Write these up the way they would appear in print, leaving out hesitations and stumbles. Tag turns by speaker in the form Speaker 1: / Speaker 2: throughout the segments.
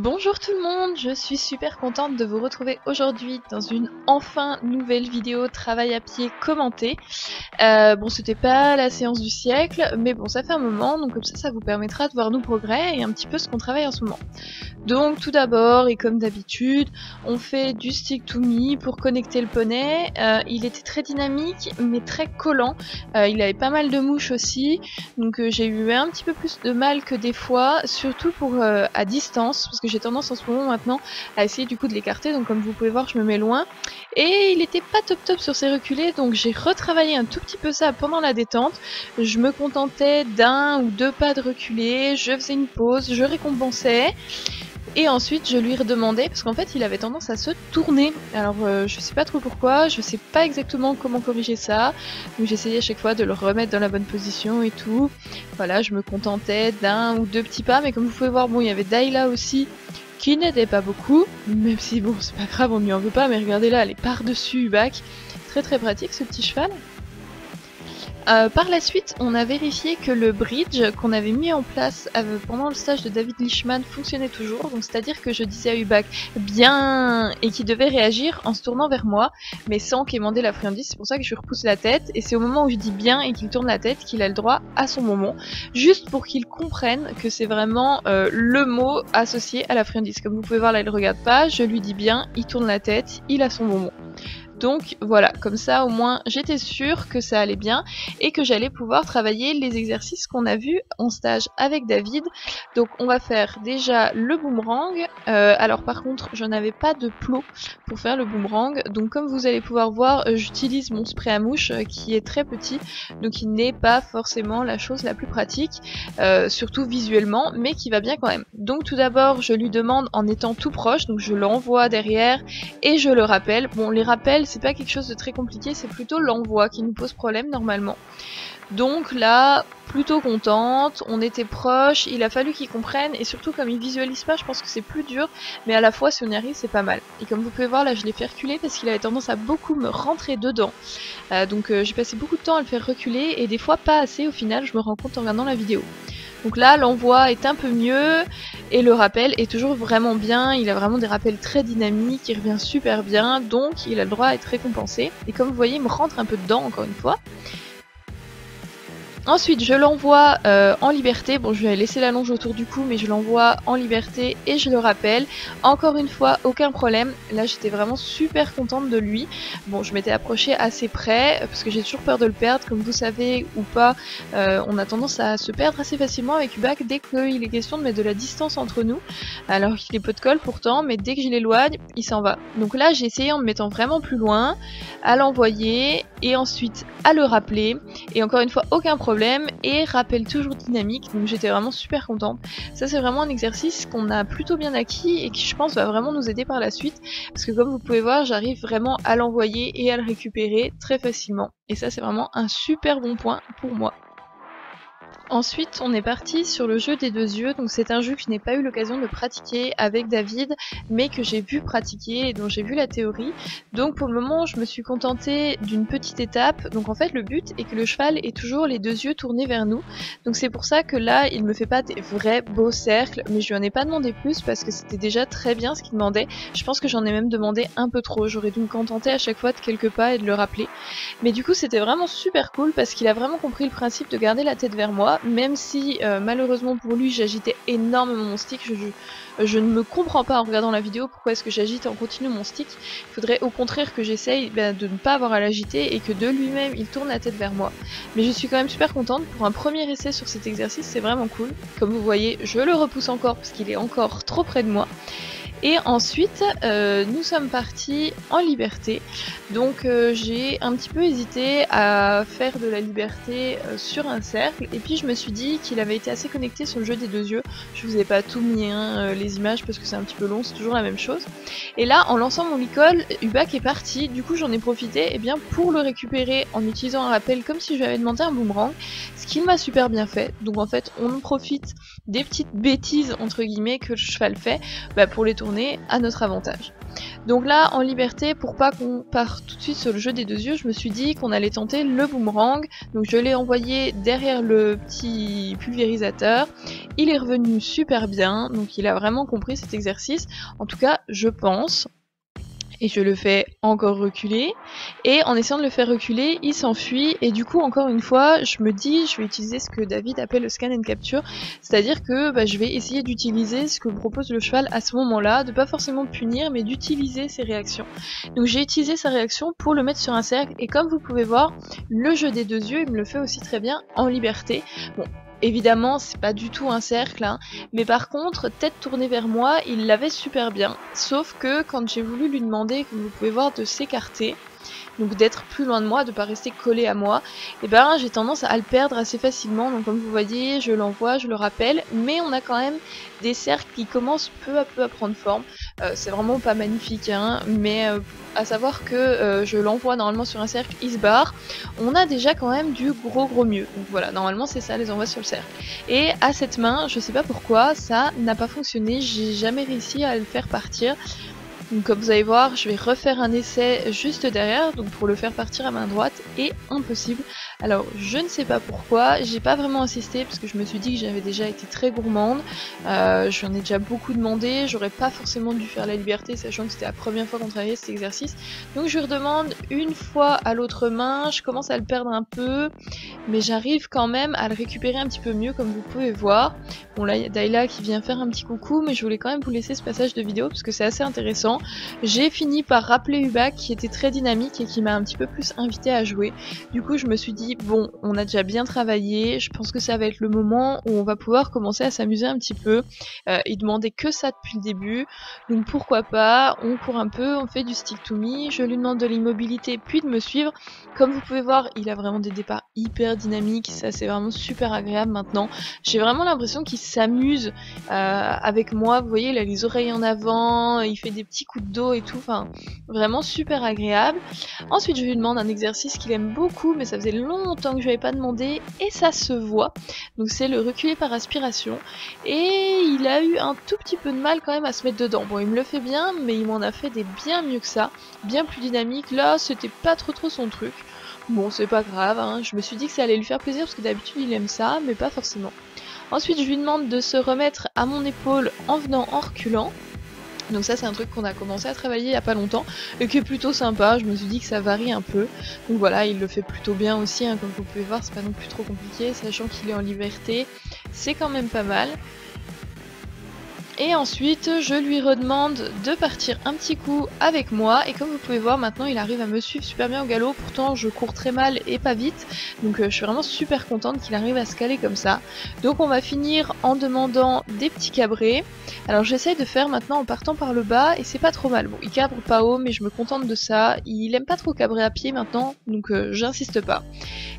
Speaker 1: Bonjour tout le monde, je suis super contente de vous retrouver aujourd'hui dans une enfin nouvelle vidéo travail à pied commenté. Bon, c'était pas la séance du siècle, mais bon, ça fait un moment, donc comme ça vous permettra de voir nos progrès et un petit peu ce qu'on travaille en ce moment. Donc tout d'abord, et comme d'habitude, on fait du stick to me pour connecter le poney. Il était très dynamique, mais très collant. Il avait pas mal de mouches aussi, donc j'ai eu un petit peu plus de mal que des fois, surtout pour à distance, parce que j'ai tendance en ce moment maintenant à essayer du coup de l'écarter, donc comme vous pouvez voir, je me mets loin. Et il était pas top sur ses reculés, donc j'ai retravaillé un tout petit peu ça pendant la détente. Je me contentais d'un ou deux pas de reculés, je faisais une pause, je récompensais. Et ensuite je lui redemandais, parce qu'en fait il avait tendance à se tourner, alors je sais pas trop pourquoi, je sais pas exactement comment corriger ça, donc j'essayais à chaque fois de le remettre dans la bonne position et tout. Voilà, je me contentais d'un ou deux petits pas, mais comme vous pouvez voir, bon, il y avait Dayla aussi qui n'aidait pas beaucoup, même si bon c'est pas grave, on lui en veut pas, mais regardez là, elle est par-dessus Ubac, très pratique ce petit cheval. Par la suite, on a vérifié que le bridge qu'on avait mis en place pendant le stage de David Lichman fonctionnait toujours, donc c'est-à-dire que je disais à Ubac bien et qu'il devait réagir en se tournant vers moi, mais sans quémander la friandise. C'est pour ça que je repousse la tête, et c'est au moment où je dis bien et qu'il tourne la tête qu'il a le droit à son moment, juste pour qu'il comprenne que c'est vraiment le mot associé à la friandise. Comme vous pouvez voir là, il regarde pas, je lui dis bien, il tourne la tête, il a son moment. Donc voilà, comme ça au moins j'étais sûre que ça allait bien et que j'allais pouvoir travailler les exercices qu'on a vus en stage avec David. Donc on va faire déjà le boomerang. Alors par contre je n'avais pas de plot pour faire le boomerang, donc comme vous allez pouvoir voir, j'utilise mon spray à mouche qui est très petit, donc il n'est pas forcément la chose la plus pratique, surtout visuellement, mais qui va bien quand même. Donc tout d'abord je lui demande en étant tout proche, donc je l'envoie derrière et je le rappelle. Bon, les rappels c'est pas quelque chose de très compliqué, c'est plutôt l'envoi qui nous pose problème normalement. Donc là, plutôt contente, on était proche, il a fallu qu'il comprenne, et surtout comme il visualise pas, je pense que c'est plus dur, mais à la fois si on y arrive c'est pas mal. Et comme vous pouvez voir là, je l'ai fait reculer parce qu'il avait tendance à beaucoup me rentrer dedans, donc j'ai passé beaucoup de temps à le faire reculer, et des fois pas assez au final, je me rends compte en regardant la vidéo. Donc là, l'envoi est un peu mieux et le rappel est toujours vraiment bien. Il a vraiment des rappels très dynamiques, il revient super bien, donc il a le droit à être récompensé. Et comme vous voyez, il me rentre un peu dedans encore une fois. Ensuite, je l'envoie en liberté. Bon, je lui ai laissé la longe autour du cou, mais je l'envoie en liberté et je le rappelle. Encore une fois, aucun problème. Là, j'étais vraiment super contente de lui. Bon, je m'étais approchée assez près parce que j'ai toujours peur de le perdre. Comme vous savez ou pas, on a tendance à se perdre assez facilement avec Ubac dès qu'il est question de mettre de la distance entre nous. Alors qu'il est peu de colle pourtant, mais dès que je l'éloigne, il s'en va. Donc là, j'ai essayé en me mettant vraiment plus loin, à l'envoyer et ensuite à le rappeler. Et encore une fois, aucun problème. Et rappel toujours dynamique, donc j'étais vraiment super contente. Ça c'est vraiment un exercice qu'on a plutôt bien acquis et qui je pense va vraiment nous aider par la suite, parce que comme vous pouvez voir, j'arrive vraiment à l'envoyer et à le récupérer très facilement, et ça c'est vraiment un super bon point pour moi. Ensuite, on est parti sur le jeu des deux yeux, donc c'est un jeu que je n'ai pas eu l'occasion de pratiquer avec David, mais que j'ai vu pratiquer et dont j'ai vu la théorie. Donc pour le moment, je me suis contentée d'une petite étape. Donc en fait, le but est que le cheval ait toujours les deux yeux tournés vers nous. Donc c'est pour ça que là, il me fait pas des vrais beaux cercles, mais je lui en ai pas demandé plus parce que c'était déjà très bien ce qu'il demandait. Je pense que j'en ai même demandé un peu trop. J'aurais dû me contenter à chaque fois de quelques pas et de le rappeler. Mais du coup, c'était vraiment super cool parce qu'il a vraiment compris le principe de garder la tête vers moi. Même si malheureusement pour lui j'agitais énormément mon stick, je ne me comprends pas en regardant la vidéo pourquoi est-ce que j'agite en continu mon stick. Il faudrait au contraire que j'essaye de ne pas avoir à l'agiter et que de lui-même il tourne la tête vers moi. Mais je suis quand même super contente, pour un premier essai sur cet exercice c'est vraiment cool. Comme vous voyez, je le repousse encore parce qu'il est encore trop près de moi. Et ensuite, nous sommes partis en liberté. Donc j'ai un petit peu hésité à faire de la liberté sur un cercle. Et puis je me suis dit qu'il avait été assez connecté sur le jeu des deux yeux. Je vous ai pas tout mis les images parce que c'est un petit peu long, c'est toujours la même chose. Et là, en lançant mon licol, Ubac est parti. Du coup, j'en ai profité bien, pour le récupérer en utilisant un rappel comme si je lui avais demandé un boomerang. Ce qu'il m'a super bien fait. Donc en fait, on profite des petites bêtises entre guillemets que le cheval fait pour les tourner à notre avantage. Donc là, en liberté, pour pas qu'on parte tout de suite sur le jeu des deux yeux, je me suis dit qu'on allait tenter le boomerang. Donc je l'ai envoyé derrière le petit pulvérisateur il est revenu super bien, donc il a vraiment compris cet exercice, en tout cas je pense. Et je le fais encore reculer, et en essayant de le faire reculer, il s'enfuit, et du coup encore une fois, je me dis, je vais utiliser ce que David appelle le scan and capture, c'est-à-dire que je vais essayer d'utiliser ce que me propose le cheval à ce moment-là, de pas forcément punir, mais d'utiliser ses réactions. Donc j'ai utilisé sa réaction pour le mettre sur un cercle, et comme vous pouvez voir, le jeu des deux yeux, il me le fait aussi très bien en liberté. Bon, évidemment, c'est pas du tout un cercle, hein, mais par contre, tête tournée vers moi, il l'avait super bien. Sauf que quand j'ai voulu lui demander, comme vous pouvez voir, de s'écarter, donc d'être plus loin de moi, de pas rester collé à moi, et j'ai tendance à le perdre assez facilement. Donc comme vous voyez, je l'envoie, je le rappelle, mais on a quand même des cercles qui commencent peu à peu à prendre forme. C'est vraiment pas magnifique, hein, mais à savoir que je l'envoie normalement sur un cercle, il se barre. On a déjà quand même du gros mieux. Donc voilà, normalement c'est ça les envois sur le cercle. Et à cette main, je sais pas pourquoi, ça n'a pas fonctionné, j'ai jamais réussi à le faire partir. Donc comme vous allez voir, je vais refaire un essai juste derrière, donc pour le faire partir à main droite, et impossible. Alors je ne sais pas pourquoi, j'ai pas vraiment insisté parce que je me suis dit que j'avais déjà été très gourmande, j'en ai déjà beaucoup demandé, j'aurais pas forcément dû faire la liberté sachant que c'était la première fois qu'on travaillait cet exercice. Donc je redemande une fois à l'autre main, je commence à le perdre un peu, mais j'arrive quand même à le récupérer un petit peu mieux comme vous pouvez voir. Bon là il y a Dayla qui vient faire un petit coucou, mais je voulais quand même vous laisser ce passage de vidéo parce que c'est assez intéressant. J'ai fini par rappeler Hubac qui était très dynamique et qui m'a un petit peu plus invité à jouer. Du coup je me suis dit bon, on a déjà bien travaillé, je pense que ça va être le moment où on va pouvoir commencer à s'amuser un petit peu. Il demandait que ça depuis le début, donc pourquoi pas, on court un peu, on fait du stick to me, je lui demande de l'immobilité puis de me suivre. Comme vous pouvez voir, il a vraiment des départs hyper dynamiques, ça c'est vraiment super agréable maintenant. J'ai vraiment l'impression qu'il s'amuse avec moi, vous voyez il a les oreilles en avant, il fait des petits coups de dos et tout, enfin vraiment super agréable. Ensuite je lui demande un exercice qu'il aime beaucoup mais ça faisait longtemps que je lui avais pas demandé et ça se voit, donc c'est le reculer par aspiration, et il a eu un tout petit peu de mal quand même à se mettre dedans. Bon il me le fait bien mais il m'en a fait des bien mieux que ça, bien plus dynamique. Là c'était pas trop son truc. Bon c'est pas grave, hein. Je me suis dit que ça allait lui faire plaisir parce que d'habitude il aime ça mais pas forcément. Ensuite je lui demande de se remettre à mon épaule en venant en reculant. Donc ça c'est un truc qu'on a commencé à travailler il y a pas longtemps et qui est plutôt sympa, je me suis dit que ça varie un peu. Donc voilà, il le fait plutôt bien aussi, hein, comme vous pouvez voir, c'est pas non plus trop compliqué, sachant qu'il est en liberté, c'est quand même pas mal. Et ensuite, je lui redemande de partir un petit coup avec moi. Et comme vous pouvez voir, maintenant il arrive à me suivre super bien au galop. Pourtant, je cours très mal et pas vite. Donc je suis vraiment super contente qu'il arrive à se caler comme ça. Donc on va finir en demandant des petits cabrés. Alors j'essaye de faire maintenant en partant par le bas et c'est pas trop mal. Bon, il cabre pas haut, mais je me contente de ça. Il aime pas trop cabrer à pied maintenant, donc j'insiste pas.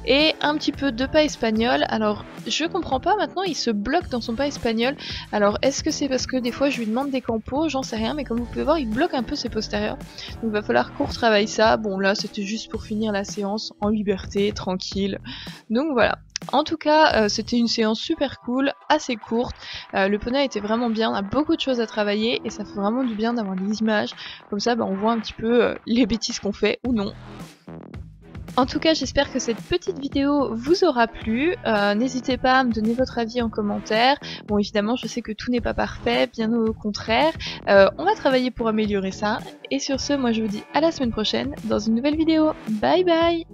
Speaker 1: Et un petit peu de pas espagnol. Alors je comprends pas maintenant, il se bloque dans son pas espagnol. Alors est-ce que c'est parce que des fois je lui demande des campos, j'en sais rien, mais comme vous pouvez voir il bloque un peu ses postérieurs, donc il va falloir qu'on retravaille ça. Bon là c'était juste pour finir la séance en liberté, tranquille, donc voilà. En tout cas, c'était une séance super cool, assez courte, le poney était vraiment bien, on a beaucoup de choses à travailler et ça fait vraiment du bien d'avoir des images, comme ça on voit un petit peu les bêtises qu'on fait ou non. En tout cas, j'espère que cette petite vidéo vous aura plu. N'hésitez pas à me donner votre avis en commentaire. Bon, évidemment, je sais que tout n'est pas parfait, bien au contraire. On va travailler pour améliorer ça. Et sur ce, moi je vous dis à la semaine prochaine dans une nouvelle vidéo. Bye bye!